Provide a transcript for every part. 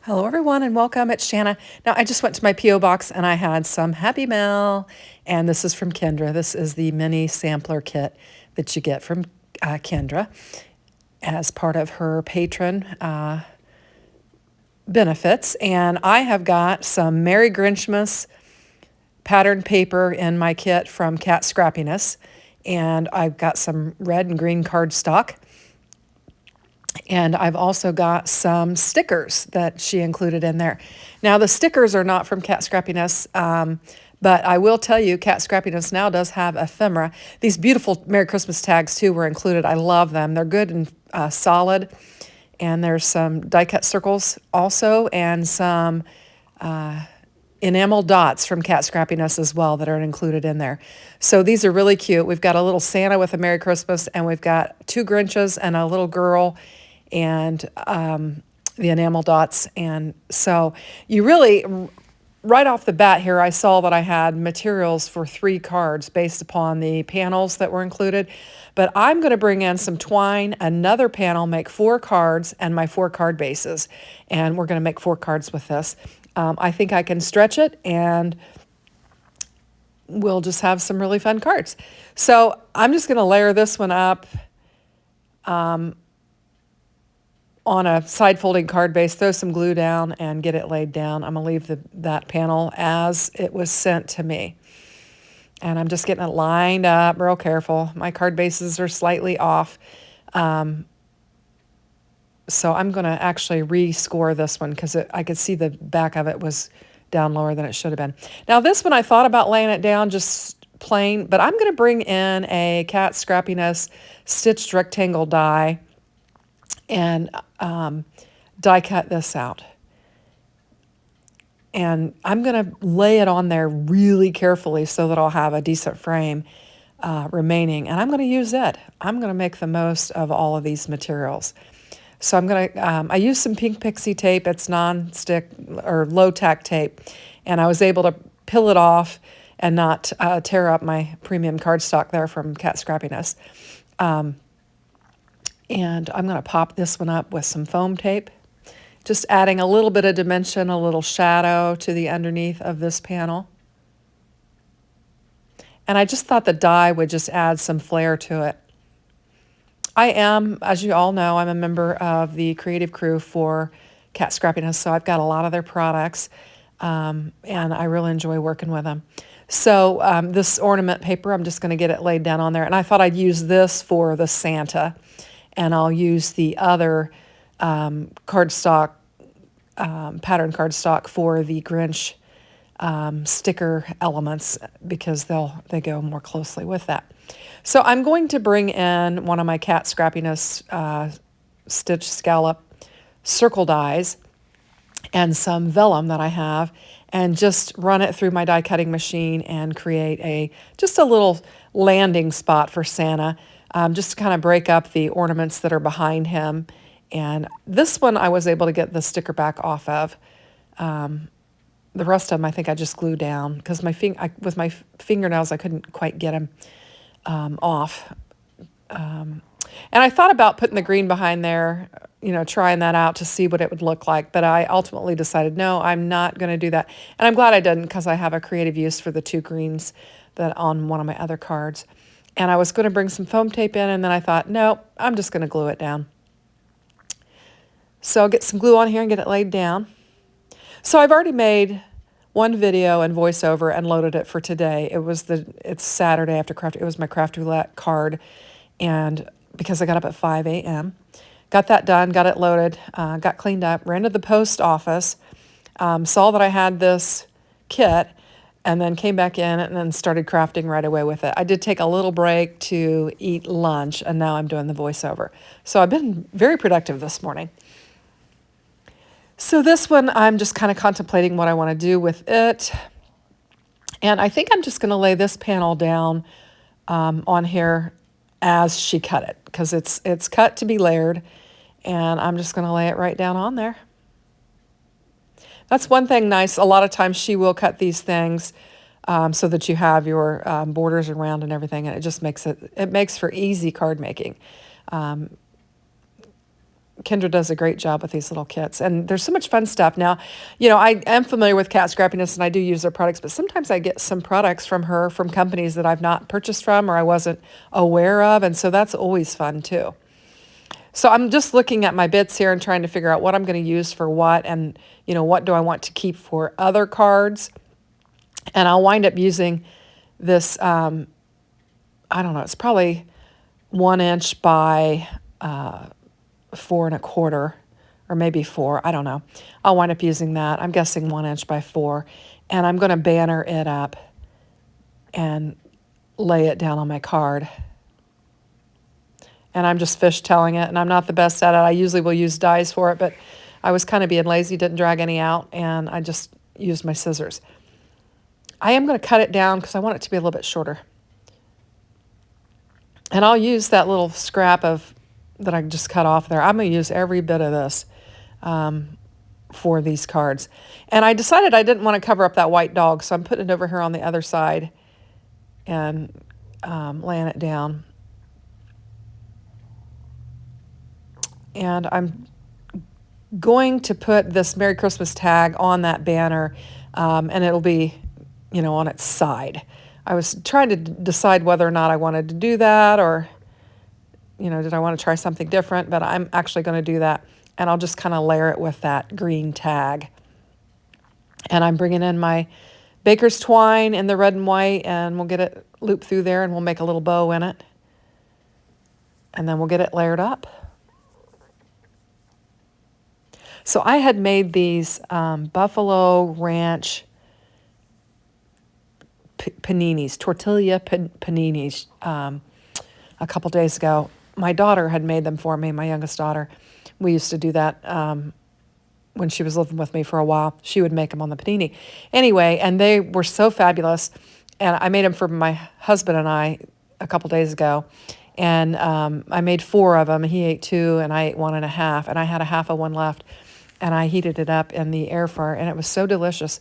Hello, everyone, and welcome. It's Shanna. Now, I just went to my P.O. box and I had some Happy Mail, and this is from Kendra. This is the mini sampler kit that you get from Kendra as part of her patron benefits. And I have got some Merry Grinchmas patterned paper in my kit from Cat Scrappiness, and I've got some red and green cardstock. And I've also got some stickers that she included in there. Now, the stickers are not from Cat Scrappiness, but I will tell you, Cat Scrappiness now does have ephemera. These beautiful Merry Christmas tags, too, were included. I love them. They're good and solid. And there's some die-cut circles also, and some enamel dots from Cat Scrappiness as well that are included in there. So these are really cute. We've got a little Santa with a Merry Christmas, and we've got two Grinches and a little girl, and the enamel dots. And so you really, right off the bat here, I saw that I had materials for 3 cards based upon the panels that were included. But I'm going to bring in some twine, another panel, make 4 cards, and my 4 card bases. And we're going to make 4 cards with this. I think I can stretch it, and we'll just have some really fun cards. So I'm just going to layer this one up on a side folding card base, throw some glue down, and get it laid down. I'm going to leave that panel as it was sent to me. And I'm just getting it lined up real careful. My card bases are slightly off. So I'm going to actually rescore this one because I could see the back of it was down lower than it should have been. Now this one I thought about laying it down just plain, but I'm going to bring in a Cat Scrappiness stitched rectangle die and die cut this out. And I'm going to lay it on there really carefully so that I'll have a decent frame remaining. And I'm going to use it. I'm going to make the most of all of these materials. So I'm going to, I used some Pink Pixie tape. It's non-stick or low-tack tape. And I was able to peel it off and not tear up my premium cardstock there from Cat Scrappiness. And I'm going to pop this one up with some foam tape, just adding a little bit of dimension, a little shadow to the underneath of this panel. And I just thought the die would just add some flair to it. I am, as you all know, I'm a member of the creative crew for Cat Scrappiness, so I've got a lot of their products, and I really enjoy working with them. So this ornament paper, I'm just going to get it laid down on there. And I thought I'd use this for the Santa, and I'll use the other cardstock, pattern cardstock for the Grinch sticker elements because they go more closely with that. So I'm going to bring in one of my Cat Scrappiness stitch scallop circle dies and some vellum that I have, and just run it through my die cutting machine and create just a little landing spot for Santa, just to kind of break up the ornaments that are behind him. And this one I was able to get the sticker back off of. The rest of them I think I just glued down because with my fingernails I couldn't quite get them off. And I thought about putting the green behind there, trying that out to see what it would look like. But I ultimately decided, no, I'm not going to do that. And I'm glad I didn't because I have a creative use for the 2 greens that on one of my other cards. And I was going to bring some foam tape in, and then I thought, no, I'm just going to glue it down. So I'll get some glue on here and get it laid down. So I've already made one video and voiceover and loaded it for today. It's Saturday after craft. It was my craft roulette card, and because I got up at 5 a.m., got that done, got it loaded, got cleaned up, ran to the post office, saw that I had this kit, and then came back in and then started crafting right away with it. I did take a little break to eat lunch, and now I'm doing the voiceover. So I've been very productive this morning. So this one, I'm just kind of contemplating what I want to do with it. And I think I'm just going to lay this panel down on here as she cut it, because it's cut to be layered, and I'm just going to lay it right down on there. That's one thing nice. A lot of times she will cut these things so that you have your borders around and everything, and it just makes for easy card making. Kendra does a great job with these little kits, and there's so much fun stuff. Now, you know, I am familiar with Cat Scrappiness and I do use their products, but sometimes I get some products from her from companies that I've not purchased from or I wasn't aware of, and so that's always fun too. So I'm just looking at my bits here and trying to figure out what I'm going to use for what, and you know, what do I want to keep for other cards. And I'll wind up using this, I don't know, it's probably 1 inch by 4 1/4, or maybe 4, I don't know. I'll wind up using that. I'm guessing 1 inch by 4. And I'm going to banner it up and lay it down on my card. And I'm just fishtailing it, and I'm not the best at it. I usually will use dies for it, but I was kind of being lazy, didn't drag any out, and I just used my scissors. I am going to cut it down because I want it to be a little bit shorter. And I'll use that little scrap of that I just cut off there. I'm going to use every bit of this for these cards. And I decided I didn't want to cover up that white dog, so I'm putting it over here on the other side and laying it down. And I'm going to put this Merry Christmas tag on that banner, and it'll be, you know, on its side. I was trying to decide whether or not I wanted to do that, or, you know, did I want to try something different, but I'm actually going to do that. And I'll just kind of layer it with that green tag. And I'm bringing in my baker's twine in the red and white, and we'll get it looped through there, and we'll make a little bow in it. And then we'll get it layered up. So I had made these Buffalo Ranch paninis, tortilla paninis, a couple days ago. My daughter had made them for me, my youngest daughter. We used to do that when she was living with me for a while. She would make them on the panini. Anyway, and they were so fabulous. And I made them for my husband and I a couple days ago. And I made 4 of them. He ate 2 and I ate 1.5. And I had a half of one left. And I heated it up in the air fryer, and it was so delicious.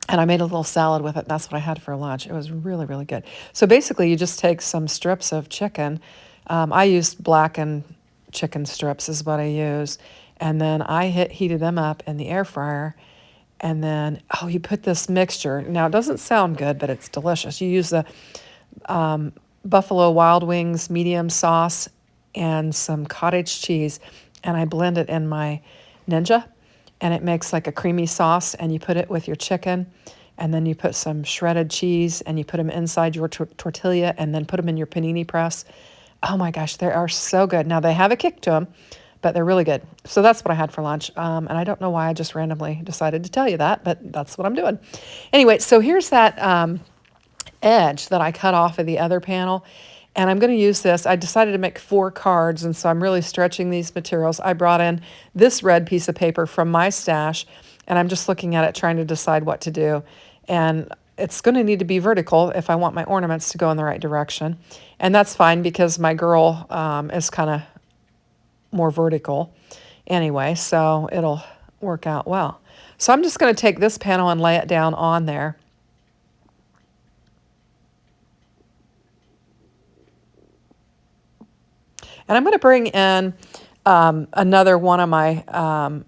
And I made a little salad with it. That's what I had for lunch. It was really, really good. So basically, you just take some strips of chicken. I used blackened chicken strips is what I use. And then I heated them up in the air fryer. And then, you put this mixture. Now, it doesn't sound good, but it's delicious. You use the Buffalo Wild Wings medium sauce and some cottage cheese. And I blend it in my Ninja, and it makes like a creamy sauce, and you put it with your chicken, and then you put some shredded cheese, and you put them inside your tortilla, and then put them in your panini press. Oh my gosh, they are so good. Now, they have a kick to them, but they're really good. So that's what I had for lunch, and I don't know why I just randomly decided to tell you that, but that's what I'm doing. Anyway, so here's that edge that I cut off of the other panel. And I'm going to use this. I decided to make 4 cards, and so I'm really stretching these materials. I brought in this red piece of paper from my stash, and I'm just looking at it, trying to decide what to do. And it's going to need to be vertical if I want my ornaments to go in the right direction. And that's fine because my girl is kind of more vertical anyway, so it'll work out well. So I'm just going to take this panel and lay it down on there. And I'm going to bring in another one of my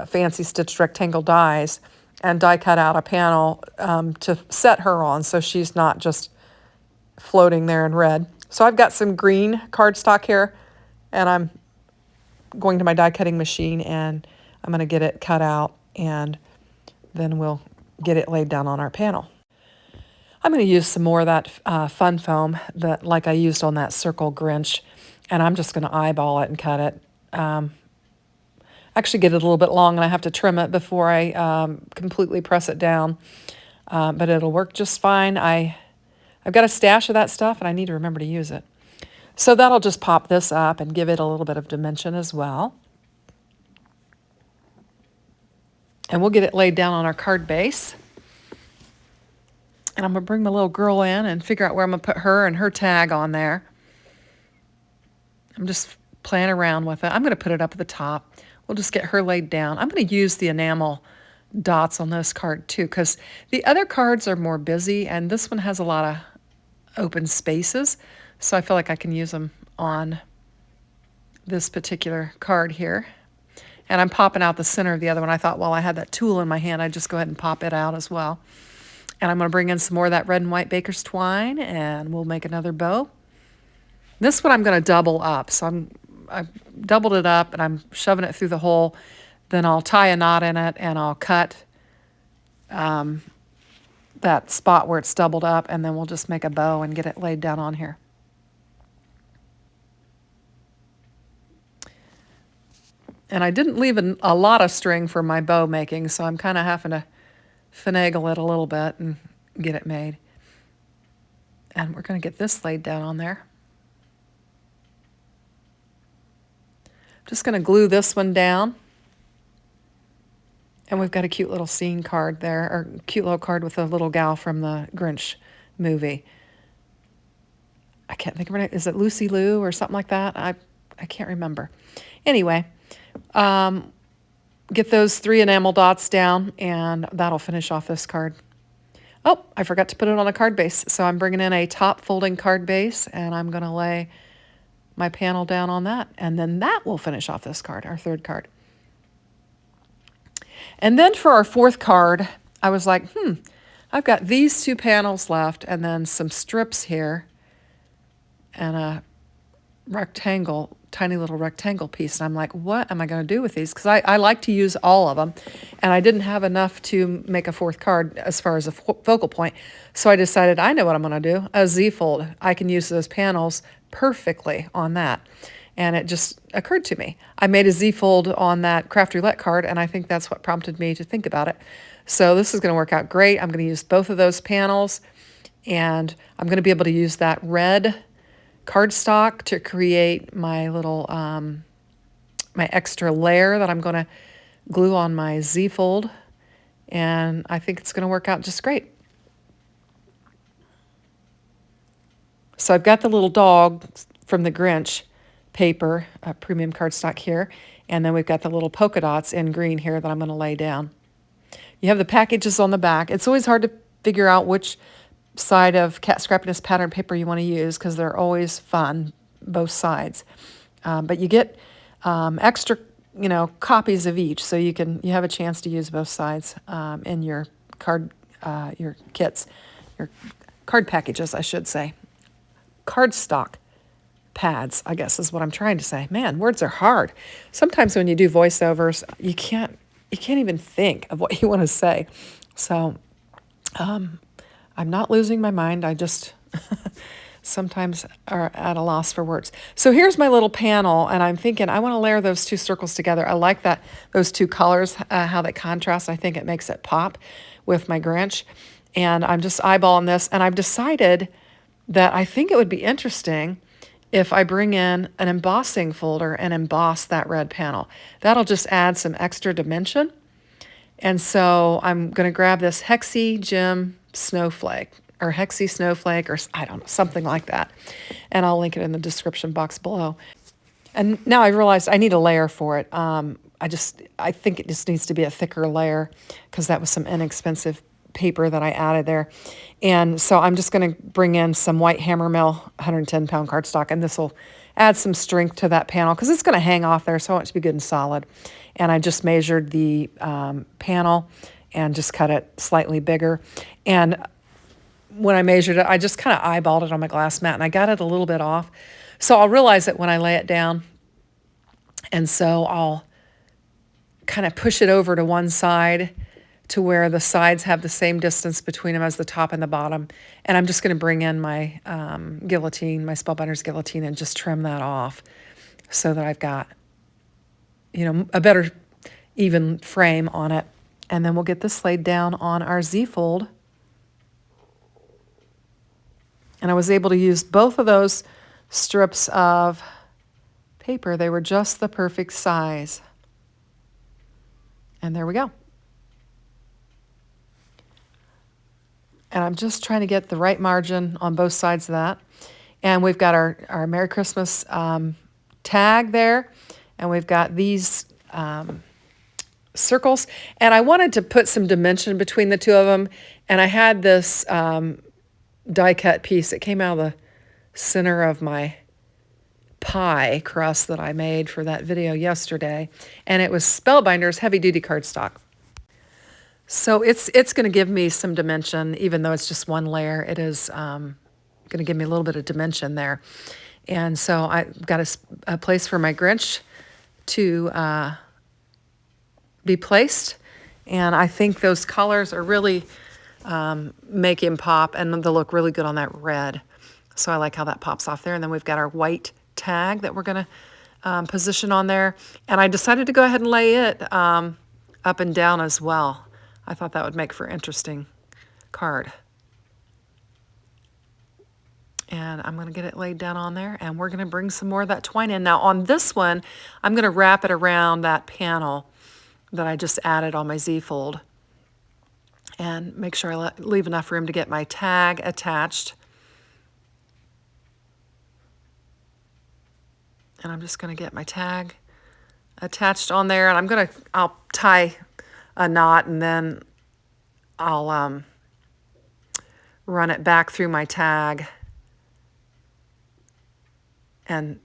fancy stitched rectangle dies and die cut out a panel to set her on so she's not just floating there in red. So I've got some green cardstock here, and I'm going to my die cutting machine, and I'm going to get it cut out, and then we'll get it laid down on our panel. I'm going to use some more of that fun foam that, like I used on that Circle Grinch, and I'm just going to eyeball it and cut it. Actually get it a little bit long, and I have to trim it before I completely press it down, but it'll work just fine. I've got a stash of that stuff, and I need to remember to use it. So that'll just pop this up and give it a little bit of dimension as well. And we'll get it laid down on our card base. And I'm going to bring my little girl in and figure out where I'm going to put her and her tag on there. I'm just playing around with it. I'm going to put it up at the top. We'll just get her laid down. I'm going to use the enamel dots on this card too, because the other cards are more busy, and this one has a lot of open spaces. So I feel like I can use them on this particular card here. And I'm popping out the center of the other one. I thought, well, I had that tool in my hand, I'd just go ahead and pop it out as well. And I'm going to bring in some more of that red and white baker's twine, and we'll make another bow. This one I'm going to double up. So I've doubled it up, and I'm shoving it through the hole. Then I'll tie a knot in it, and I'll cut that spot where it's doubled up, and then we'll just make a bow and get it laid down on here. And I didn't leave a lot of string for my bow making, so I'm kind of having to finagle it a little bit and get it made. And we're going to get this laid down on there. I'm just going to glue this one down. And we've got a cute little scene card there, or cute little card with a little gal from the Grinch movie. I can't think of her name. Is it Lucy Liu or something like that? I can't remember. Anyway, get those 3 enamel dots down, and that'll finish off this card. Oh, I forgot to put it on a card base. So I'm bringing in a top folding card base, and I'm going to lay my panel down on that. And then that will finish off this card, our 3rd card. And then for our 4th card, I was like, I've got these 2 panels left and then some strips here and a rectangle, tiny little rectangle piece. And I'm like, what am I going to do with these? Because I like to use all of them. And I didn't have enough to make a 4th card as far as a focal point. So I decided, I know what I'm going to do, a Z-fold. I can use those panels perfectly on that. And it just occurred to me. I made a Z-fold on that Craft Roulette card, and I think that's what prompted me to think about it. So this is going to work out great. I'm going to use both of those panels, and I'm going to be able to use that red cardstock to create my little, my extra layer that I'm going to glue on my Z-fold, and I think it's going to work out just great. So I've got the little dog from the Grinch paper, premium cardstock here, and then we've got the little polka dots in green here that I'm going to lay down. You have the packages on the back. It's always hard to figure out which side of Cat Scrappiness pattern paper you want to use because they're always fun, both sides. But you get extra, copies of each, so you have a chance to use both sides in your kits, your card packages, I should say. Cardstock pads, I guess is what I'm trying to say. Man, words are hard. Sometimes when you do voiceovers, you can't even think of what you want to say. So I'm not losing my mind. I just sometimes are at a loss for words. So here's my little panel, and I'm thinking I want to layer those 2 circles together. I like those 2 colors, how they contrast. I think it makes it pop with my Grinch. And I'm just eyeballing this, and I've decided that I think it would be interesting if I bring in an embossing folder and emboss that red panel. That'll just add some extra dimension. And so I'm going to grab this Hexie Gem Snowflake, or Hexie Snowflake, or I don't know, something like that. And I'll link it in the description box below. And now I realized I need a layer for it. I think it just needs to be a thicker layer because that was some inexpensive paper that I added there. And so I'm just going to bring in some white Hammermill 110-pound cardstock, and this will add some strength to that panel because it's going to hang off there, so I want it to be good and solid. And I just measured the panel and just cut it slightly bigger. And when I measured it, I just kind of eyeballed it on my glass mat, and I got it a little bit off. So I'll realize it when I lay it down. And so I'll kind of push it over to one side to where the sides have the same distance between them as the top and the bottom. And I'm just going to bring in my guillotine, my Spellbinders guillotine, and just trim that off so that I've got, a better even frame on it. And then we'll get this laid down on our Z-fold. And I was able to use both of those strips of paper. They were just the perfect size. And there we go. And I'm just trying to get the right margin on both sides of that. And we've got our Merry Christmas tag there. And we've got these circles. And I wanted to put some dimension between the 2 of them. And I had this die cut piece that came out of the center of my pie crust that I made for that video yesterday, and it was Spellbinders heavy duty cardstock. So it's going to give me some dimension, even though it's just one layer. It is going to give me a little bit of dimension there. And so I've got a place for my Grinch to be placed. And I think those colors are really make him pop, and they'll look really good on that red. So I like how that pops off there. And then we've got our white tag that we're going to position on there. And I decided to go ahead and lay it up and down as well. I thought that would make for an interesting card. And I'm going to get it laid down on there, and we're going to bring some more of that twine in. Now on this one, I'm going to wrap it around that panel that I just added on my Z-fold, and make sure I leave enough room to get my tag attached. And I'm just going to get my tag attached on there, and I'll tie a knot, and then I'll run it back through my tag and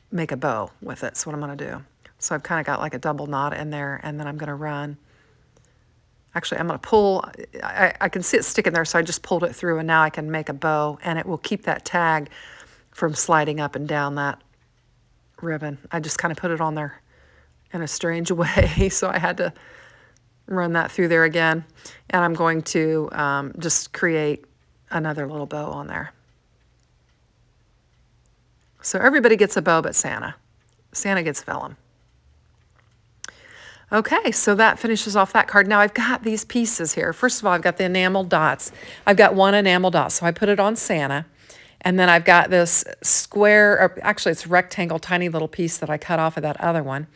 make a bow with it. That's what I'm going to do. So I've kind of got like a double knot in there, and then I'm going to run. Actually, I'm going to pull. I can see it sticking there, so I just pulled it through, and now I can make a bow, and it will keep that tag from sliding up and down that ribbon. I just kind of put it on there in a strange way, so I had to run that through there again. And I'm going to just create another little bow on there. So everybody gets a bow but Santa. Santa gets vellum. Okay, so that finishes off that card. Now I've got these pieces here. First of all, I've got the enamel dots. I've got one enamel dot, so I put it on Santa. And then I've got this square, or actually it's rectangle, tiny little piece that I cut off of that other one.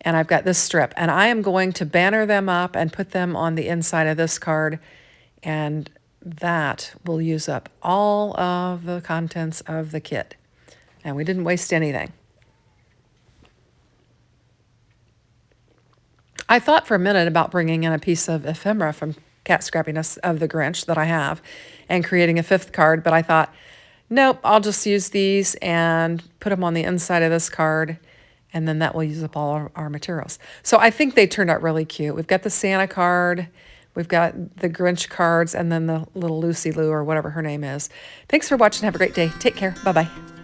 And I've got this strip. And I am going to banner them up and put them on the inside of this card. And that will use up all of the contents of the kit. And we didn't waste anything. I thought for a minute about bringing in a piece of ephemera from Cat Scrappiness of the Grinch that I have and creating a 5th card, but I thought, nope, I'll just use these and put them on the inside of this card, and then that will use up all our materials. So I think they turned out really cute. We've got the Santa card, we've got the Grinch cards, and then the little Lucy Lou or whatever her name is. Thanks for watching. Have a great day. Take care. Bye-bye.